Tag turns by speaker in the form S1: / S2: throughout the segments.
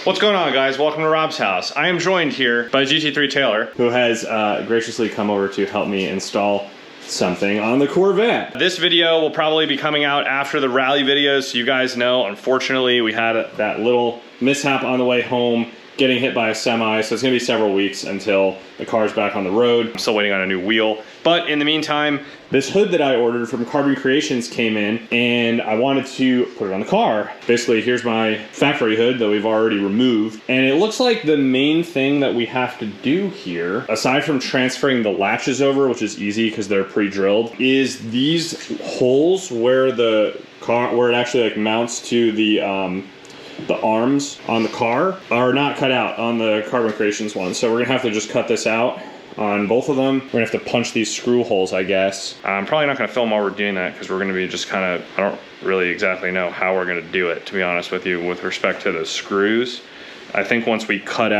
S1: What's going on, guys? Welcome to Rob's house. I am joined here by GT3 Taylor, who has graciously come over to help me install something on the Corvette. This video will probably be coming out after the rally videos, so you guys know, unfortunately, we had that little mishap on the way home, getting hit by a semi, so it's gonna be several weeks until the car's back on the road. I'm still waiting on a new wheel. But in the meantime, this hood that I ordered from Carbon Creations came in, and I wanted to put it on the car. Basically, here's my factory hood that we've already removed. And it looks like the main thing that we have to do here, aside from transferring the latches over, which is easy because they're pre-drilled, is these holes where the car, where it actually like mounts to the arms on the car are not cut out on the Carbon Creations one. So we're gonna have to just cut this out on both of them. We're gonna have to punch these screw holes, I guess. I'm probably not gonna film while we're doing that because we're gonna be just kind of, I don't really exactly know how we're gonna do it, to be honest with you, with respect to the screws. I think once we cut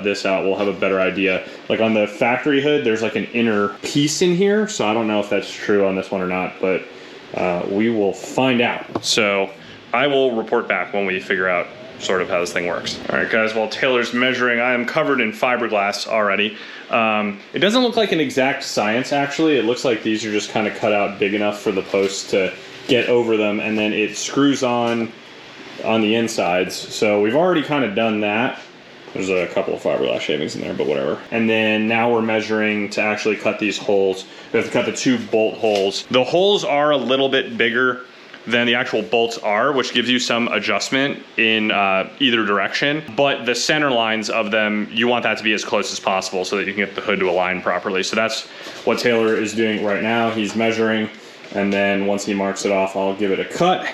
S1: this out, we'll have a better idea. Like on the factory hood, there's like an inner piece in here. So I don't know if that's true on this one or not, but we will find out. So I will report back when we figure out sort of how this thing works. All right, guys, while Taylor's measuring, I am covered in fiberglass already. It doesn't look like an exact science, actually. It looks like these are just kind of cut out big enough for the posts to get over them, and then it screws on the insides. So we've already kind of done that. There's a couple of fiberglass shavings in there, but whatever. And then now we're measuring to actually cut these holes. We have to cut the 2 bolt holes. The holes are a little bit bigger than the actual bolts are, which gives you some adjustment in either direction. But the center lines of them, you want that to be as close as possible so that you can get the hood to align properly. So that's what Taylor is doing right now. He's measuring, and then once he marks it off, I'll give it a cut,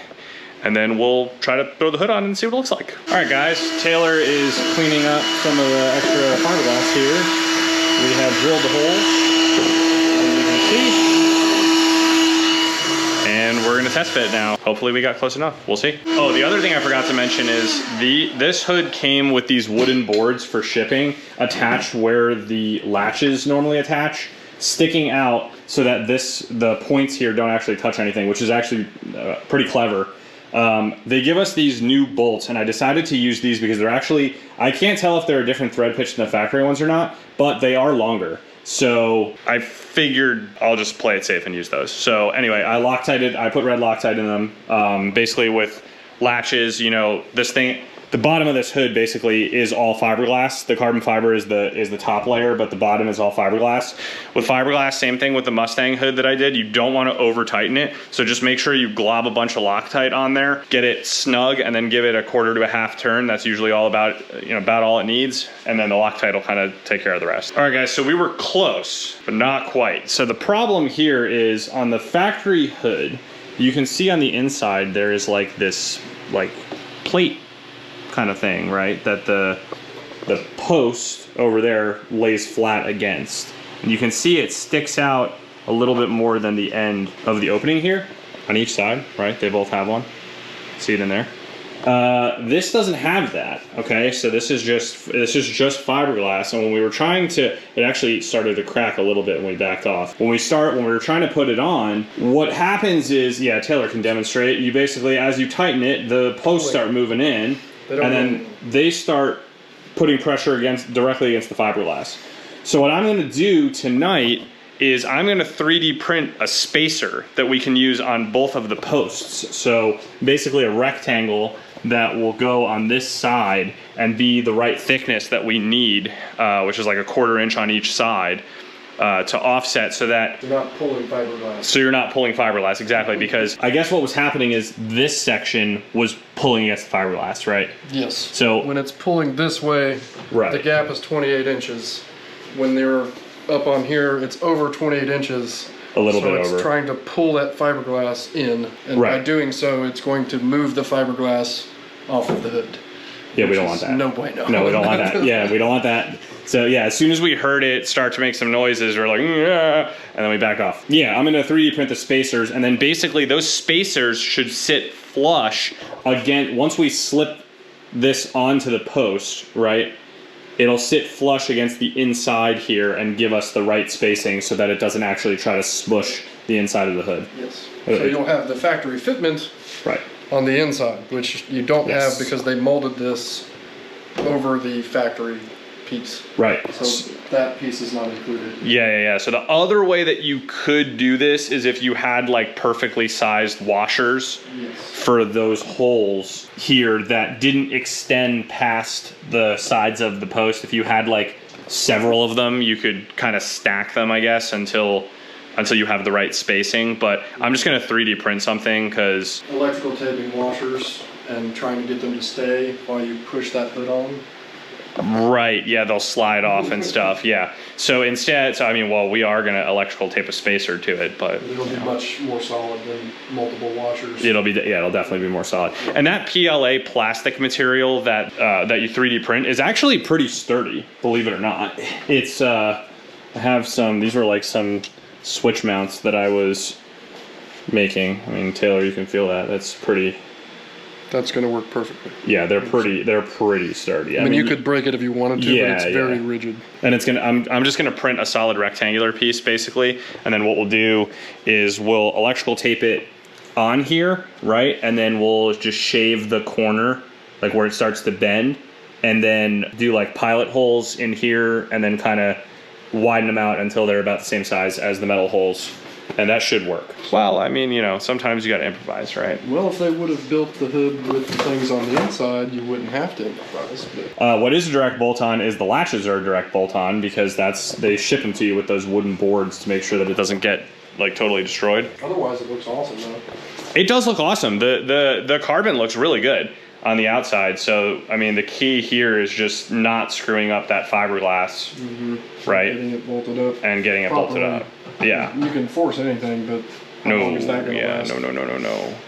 S1: and then we'll try to throw the hood on and see what it looks like. All right, guys, Taylor is cleaning up some of the extra fiberglass here. We have drilled the holes, as you can see. And we're gonna test fit now. Hopefully we got close enough, we'll see. Oh, the other thing I forgot to mention is this hood came with these wooden boards for shipping attached where the latches normally attach, sticking out so that the points here don't actually touch anything, which is actually pretty clever. They give us these new bolts, and I decided to use these because they're actually, I can't tell if they're a different thread pitch than the factory ones or not, but they are longer. So I figured I'll just play it safe and use those. So anyway, I put red Loctite in them, basically with latches. You know, this thing, the bottom of this hood basically is all fiberglass. The carbon fiber is the top layer, but the bottom is all fiberglass. With fiberglass, same thing with the Mustang hood that I did. You don't want to over tighten it. So just make sure you glob a bunch of Loctite on there, get it snug, and then give it a 1/4 to a 1/2 turn. That's usually all about all it needs. And then the Loctite will kind of take care of the rest. All right, guys, so we were close, but not quite. So the problem here is on the factory hood, you can see on the inside, there is like this plate kind of thing, right? That the post over there lays flat against. And you can see it sticks out a little bit more than the end of the opening here on each side, right? They both have one. See it in there? This doesn't have that, okay? So this is just fiberglass, and when we were trying to, it actually started to crack a little bit when we backed off. When we were trying to put it on, what happens is, yeah, Taylor can demonstrate, you basically, as you tighten it, the posts start moving in, and then they start putting pressure directly against the fiberglass. So what I'm gonna do tonight is I'm gonna 3D print a spacer that we can use on both of the posts. So basically a rectangle that will go on this side and be the right thickness that we need, which is like a 1/4 inch on each side, to offset so that
S2: you're not pulling fiberglass.
S1: So you're not pulling fiberglass, exactly, because I guess what was happening is this section was pulling against the fiberglass, right?
S2: Yes.
S1: So
S2: when it's pulling this way,
S1: right,
S2: the gap is 28 inches. When they're up on here, it's over 28 inches.
S1: A little bit over.
S2: So it's trying to pull that fiberglass in, and by doing so, it's going to move the fiberglass off of the hood.
S1: Yeah, we don't want that.
S2: No bueno.
S1: No, we don't want that. Yeah, we don't want that. So yeah, as soon as we heard it start to make some noises, we're like, yeah, and then we back off. Yeah, I'm gonna 3D print the spacers, and then basically those spacers should sit flush again. Once we slip this onto the post, right, it'll sit flush against the inside here and give us the right spacing so that it doesn't actually try to smush the inside of the hood.
S2: Yes. So you'll have the factory fitment
S1: right
S2: on the inside, which you don't have because they molded this over the factory piece.
S1: Right.
S2: So that piece is not included.
S1: Yeah. So the other way that you could do this is if you had like perfectly sized washers for those holes here that didn't extend past the sides of the post. If you had like several of them, you could kind of stack them, I guess, until you have the right spacing. But I'm just gonna 3D print something because
S2: electrical taping washers and trying to get them to stay while you push that hood on.
S1: Right, yeah, they'll slide off and stuff, yeah. So instead, I mean, well, we are gonna electrical tape a spacer to it, but
S2: it'll be much more solid than multiple washers.
S1: It'll definitely be more solid. And that PLA plastic material that that you 3D print is actually pretty sturdy, believe it or not. It's I have some, these were like some switch mounts that I was making. I mean, Taylor, you can feel that. That's pretty.
S2: That's going to work perfectly.
S1: Yeah, they're pretty sturdy.
S2: I mean, you could break it if you wanted to, but it's very rigid.
S1: And it's I'm just gonna print a solid rectangular piece basically, and then what we'll do is we'll electrical tape it on here, right? And then we'll just shave the corner, like where it starts to bend, and then do like pilot holes in here, and then kind of widen them out until they're about the same size as the metal holes. And that should work. Well, I mean, you know, sometimes you gotta improvise, right?
S2: Well, if they would have built the hood with the things on the inside, you wouldn't have to improvise. But.
S1: What is a direct bolt-on is the latches are a direct bolt-on because they ship them to you with those wooden boards to make sure that it doesn't get like totally destroyed.
S2: Otherwise, it looks awesome though.
S1: It does look awesome. The carbon looks really good on the outside. So, I mean, the key here is just not screwing up that fiberglass, right?
S2: Getting it bolted up.
S1: And getting it bolted up. Yeah.
S2: You can force anything, but how long is that gonna last?
S1: No.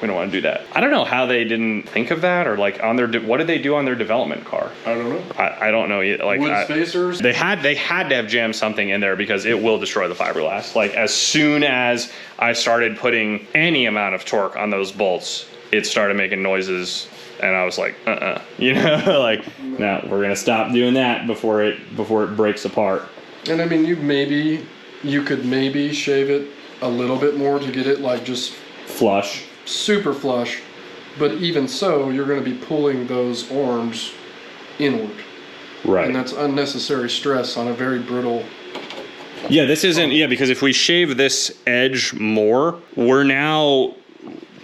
S1: We don't want to do that. I don't know how they didn't think of that, or like on their what did they do on their development car?
S2: I don't know.
S1: I don't know either. Like
S2: wood spacers.
S1: They had to have jammed something in there because it will destroy the fiberglass. Like as soon as I started putting any amount of torque on those bolts, it started making noises. And I was like, you know, like, no, we're gonna stop doing that before it breaks apart.
S2: And I mean, you could maybe shave it a little bit more to get it like just
S1: flush,
S2: super flush. But even so, you're going to be pulling those arms inward,
S1: right?
S2: And that's unnecessary stress on a very brittle.
S1: Yeah, this isn't. Yeah, because if we shave this edge more, we're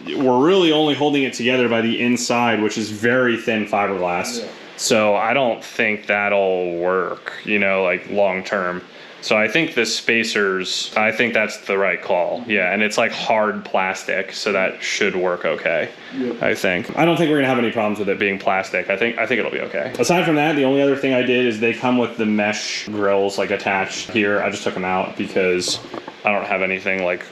S1: really only holding it together by the inside, which is very thin fiberglass. Yeah. So I don't think that'll work, you know, like long term. So I think the spacers, I think that's the right call. Yeah, and it's like hard plastic, so that should work okay. Yep. I think. I don't think we're gonna have any problems with it being plastic. I think it'll be okay. Aside from that, the only other thing I did is they come with the mesh grills like attached here. I just took them out because I don't have anything like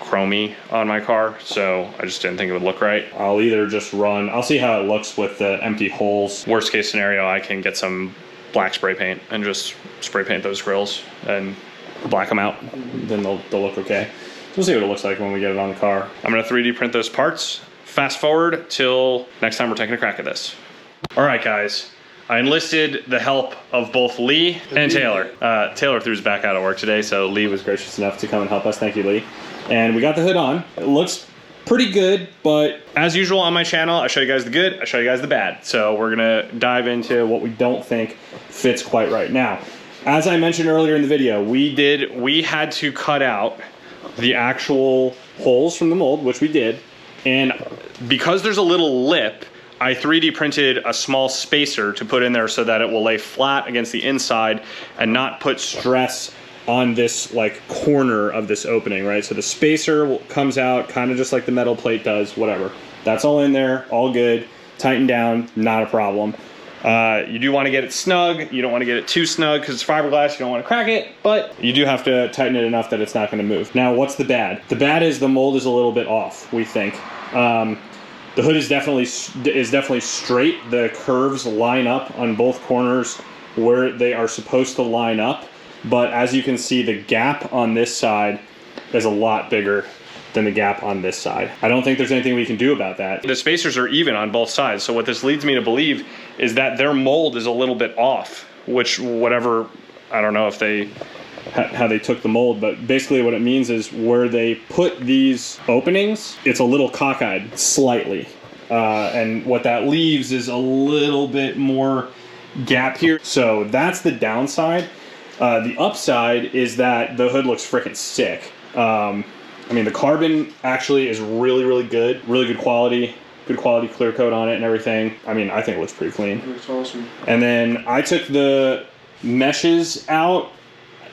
S1: chromey on my car, so I just didn't think it would look right. I'll either just I'll see how it looks with the empty holes. Worst case scenario, I can get some black spray paint and just spray paint those grills and black them out. Then they'll look okay. So we'll see what it looks like when we get it on the car. I'm gonna 3D print those parts. Fast forward till next time we're taking a crack at this. All right, guys. I enlisted the help of both Lee and Taylor. Taylor threw his back out at work today, so Lee was gracious enough to come and help us. Thank you, Lee. And we got the hood on. It looks pretty good, but as usual on my channel, I show you guys the good, I show you guys the bad. So we're gonna dive into what we don't think fits quite right. Now, as I mentioned earlier in the video, we had to cut out the actual holes from the mold, which we did. And because there's a little lip, I 3D printed a small spacer to put in there so that it will lay flat against the inside and not put stress on this like corner of this opening, right? So the spacer comes out kind of just like the metal plate does, whatever. That's all in there, all good, tightened down, not a problem. You do want to get it snug. You don't want to get it too snug because it's fiberglass. You don't want to crack it, but you do have to tighten it enough that it's not going to move. Now, what's the bad? The bad is the mold is a little bit off, we think. The hood is definitely straight. The curves line up on both corners where they are supposed to line up. But as you can see, the gap on this side is a lot bigger than the gap on this side. I don't think there's anything we can do about that. The spacers are even on both sides. So what this leads me to believe is that their mold is a little bit off, which whatever, I don't know if how they took the mold, but basically what it means is where they put these openings, it's a little cockeyed slightly. And what that leaves is a little bit more gap here. So that's the downside. The upside is that the hood looks freaking sick. I mean, the carbon actually is really good. Really good quality. Good quality clear coat on it and everything. I mean, I think it looks pretty clean.
S2: It looks awesome.
S1: And then I took the meshes out.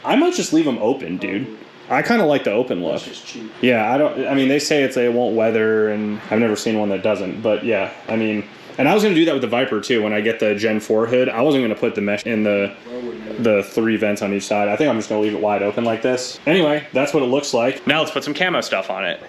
S1: I might just leave them open, dude. I kind of like the open look.
S2: That's just cheap.
S1: Yeah, I mean, they say it won't weather, and I've never seen one that doesn't. But yeah, I mean, and I was gonna do that with the Viper too. When I get the Gen 4 hood, I wasn't gonna put the mesh in the 3 vents on each side. I think I'm just gonna leave it wide open like this. Anyway, that's what it looks like. Now let's put some camo stuff on it.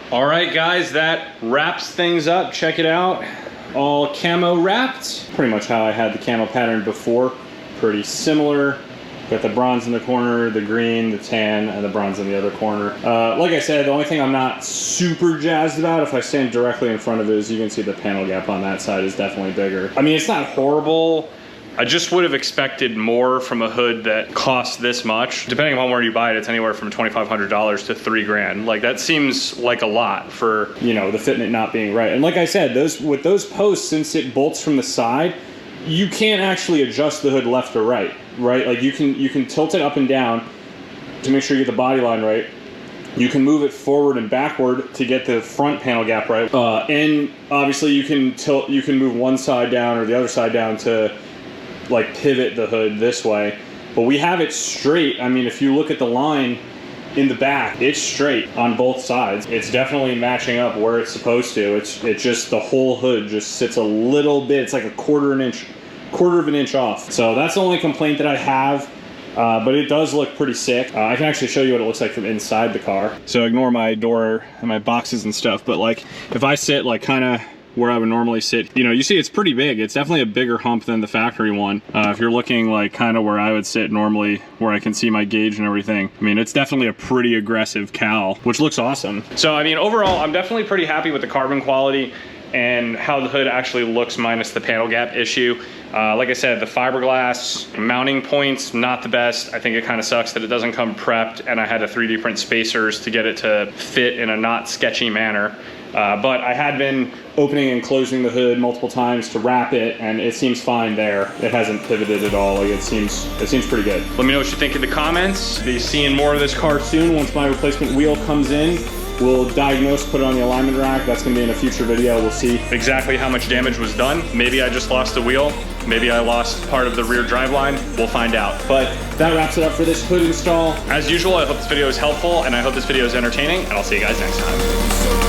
S1: All right, guys, that wraps things up. Check it out. All camo wrapped. Pretty much how I had the camo pattern before. Pretty similar. Got the bronze in the corner, the green, the tan, and the bronze in the other corner. Like I said, the only thing I'm not super jazzed about, if I stand directly in front of it, is you can see the panel gap on that side is definitely bigger. I mean, it's not horrible. I just would have expected more from a hood that costs this much. Depending on where you buy it, it's anywhere from $2,500 to $3 grand. Like, that seems like a lot for, you know, the fitment not being right. And like I said, with those posts, since it bolts from the side, you can't actually adjust the hood left or right, right? Like, you can tilt it up and down to make sure you get the body line right. You can move it forward and backward to get the front panel gap right. And obviously you can move one side down or the other side down to like pivot the hood this way. But we have it straight. I mean, if you look at the line in the back, it's straight on both sides. It's definitely matching up where it's supposed to. It's just the whole hood just sits a little bit. It's like a quarter of an inch off. So that's the only complaint that I have. But it does look pretty sick. I can actually show you what it looks like from inside the car. So ignore my door and my boxes and stuff, but like if I sit like kind of where I would normally sit. You know, you see it's pretty big. It's definitely a bigger hump than the factory one. If you're looking like kind of where I would sit normally, where I can see my gauge and everything, I mean, it's definitely a pretty aggressive cowl, which looks awesome. So, I mean, overall, I'm definitely pretty happy with the carbon quality and how the hood actually looks minus the panel gap issue. Like I said, the fiberglass mounting points, not the best. I think it kind of sucks that it doesn't come prepped, and I had to 3D print spacers to get it to fit in a not sketchy manner. But I had been opening and closing the hood multiple times to wrap it, and it seems fine there. It hasn't pivoted at all. Like, it seems pretty good. Let me know what you think in the comments. Be seeing more of this car soon once my replacement wheel comes in. We'll diagnose, put it on the alignment rack. That's gonna be in a future video. We'll see exactly how much damage was done. Maybe I just lost the wheel. Maybe I lost part of the rear driveline. We'll find out. But that wraps it up for this hood install. As usual, I hope this video is helpful, and I hope this video is entertaining, and I'll see you guys next time.